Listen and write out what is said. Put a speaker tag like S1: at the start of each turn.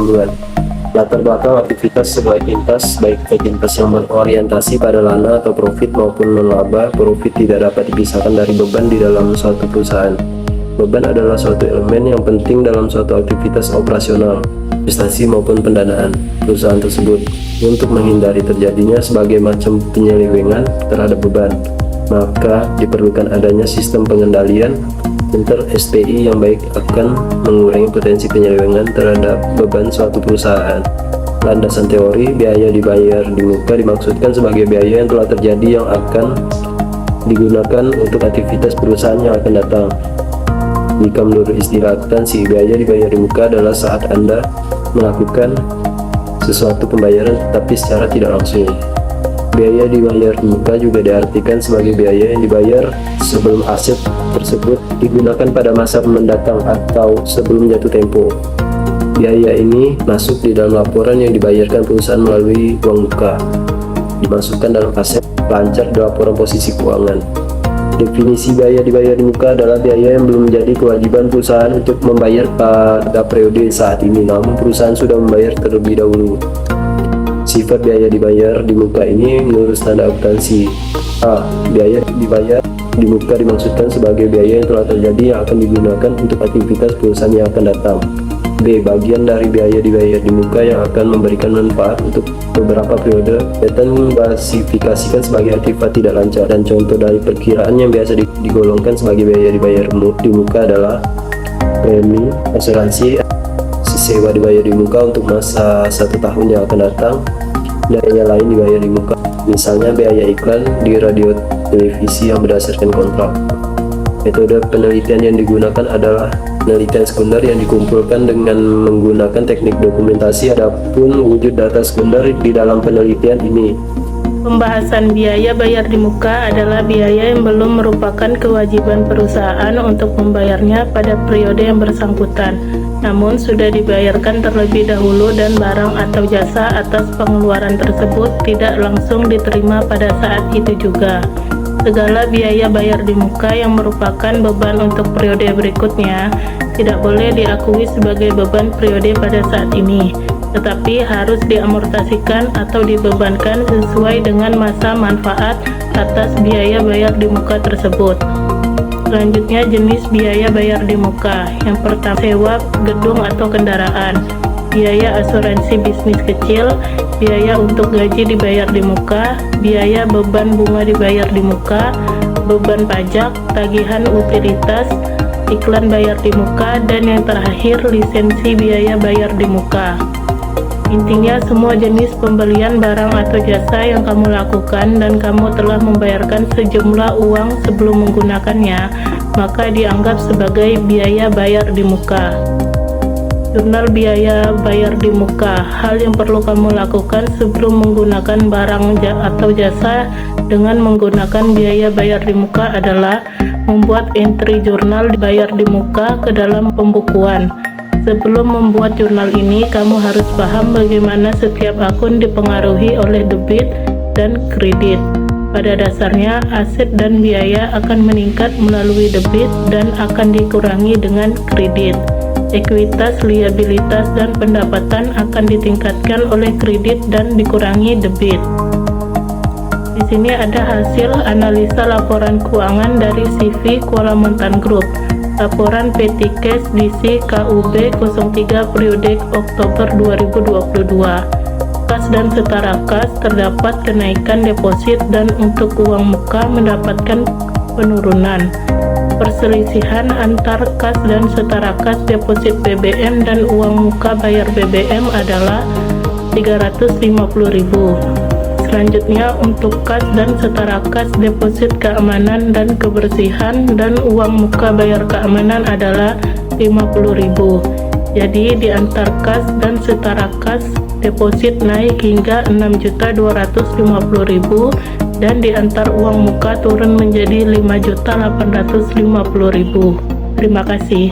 S1: pendahuluan. Latar belakang aktivitas sebuah entitas, baik entitas yang berorientasi pada lana atau profit maupun non-laba, profit tidak dapat dipisahkan dari beban di dalam suatu perusahaan. Beban adalah suatu elemen yang penting dalam suatu aktivitas operasional, investasi maupun pendanaan perusahaan tersebut. Untuk menghindari terjadinya sebagai macam penyelewengan terhadap beban, maka diperlukan adanya sistem pengendalian inter-SPI yang baik akan mengurangi potensi penyelewengan terhadap beban suatu perusahaan. Landasan teori, biaya dibayar di muka dimaksudkan sebagai biaya yang telah terjadi yang akan digunakan untuk aktivitas perusahaan yang akan datang. Jika menurut istilah akuntansi, biaya dibayar di muka adalah saat Anda melakukan sesuatu pembayaran tetapi secara tidak langsung. Biaya dibayar di muka juga diartikan sebagai biaya yang dibayar sebelum aset tersebut digunakan pada masa mendatang atau sebelum jatuh tempo. Biaya ini masuk di dalam laporan yang dibayarkan perusahaan melalui uang muka, dimasukkan dalam aset lancar di laporan posisi keuangan. Definisi biaya dibayar di muka adalah biaya yang belum menjadi kewajiban perusahaan untuk membayar pada periode saat ini, namun perusahaan sudah membayar terlebih dahulu. Sifat biaya dibayar di muka ini menurut standar akuntansi: A. Biaya dibayar di muka dimaksudkan sebagai biaya yang telah terjadi yang akan digunakan untuk aktivitas perusahaan yang akan datang. B. Bagian dari biaya dibayar di muka yang akan memberikan manfaat untuk beberapa periode dan klasifikasikan sebagai aktivitas tidak lancar. Dan contoh dari perkiraan yang biasa digolongkan sebagai biaya dibayar di muka adalah premi asuransi, sewa dibayar di muka untuk masa 1 tahun yang akan datang, dan biaya lain dibayar di muka, misalnya biaya iklan di radio televisi yang berdasarkan kontrak. Metode penelitian yang digunakan adalah penelitian sekunder yang dikumpulkan dengan menggunakan teknik dokumentasi. Adapun wujud data sekunder di dalam penelitian ini.
S2: Pembahasan biaya bayar di muka adalah biaya yang belum merupakan kewajiban perusahaan untuk membayarnya pada periode yang bersangkutan, namun sudah dibayarkan terlebih dahulu dan barang atau jasa atas pengeluaran tersebut tidak langsung diterima pada saat itu juga. Segala biaya bayar di muka yang merupakan beban untuk periode berikutnya tidak boleh diakui sebagai beban periode pada saat ini, tetapi harus diamortasikan atau dibebankan sesuai dengan masa manfaat atas biaya bayar di muka tersebut. Selanjutnya, jenis biaya bayar di muka. Yang pertama, sewa gedung atau kendaraan, biaya asuransi bisnis kecil, biaya untuk gaji dibayar di muka, biaya beban bunga dibayar di muka, beban pajak, tagihan utilitas, iklan bayar di muka, dan yang terakhir lisensi biaya bayar di muka. Intinya, semua jenis pembelian barang atau jasa yang kamu lakukan dan kamu telah membayarkan sejumlah uang sebelum menggunakannya, maka dianggap sebagai biaya bayar di muka. Jurnal biaya bayar di muka. Hal yang perlu kamu lakukan sebelum menggunakan barang atau jasa dengan menggunakan biaya bayar di muka adalah membuat entry jurnal bayar di muka ke dalam pembukuan. Sebelum membuat jurnal ini, kamu harus paham bagaimana setiap akun dipengaruhi oleh debit dan kredit. Pada dasarnya, aset dan biaya akan meningkat melalui debit dan akan dikurangi dengan kredit. Ekuitas, liabilitas, dan pendapatan akan ditingkatkan oleh kredit dan dikurangi debit. Di sini ada hasil analisa laporan keuangan dari CV Kuala Montan Group. Laporan PT Cash DC KUB 03 periode Oktober 2022. Kas dan setara kas terdapat kenaikan deposit dan untuk uang muka mendapatkan penurunan. Perselisihan antar kas dan setara kas deposit BBM dan uang muka bayar BBM adalah 350.000. Selanjutnya, untuk kas dan setara kas deposit keamanan dan kebersihan dan uang muka bayar keamanan adalah 50.000. Jadi di antar kas dan setara kas deposit naik hingga 6.250.000 dan di antar uang muka turun menjadi 5.850.000. Terima kasih.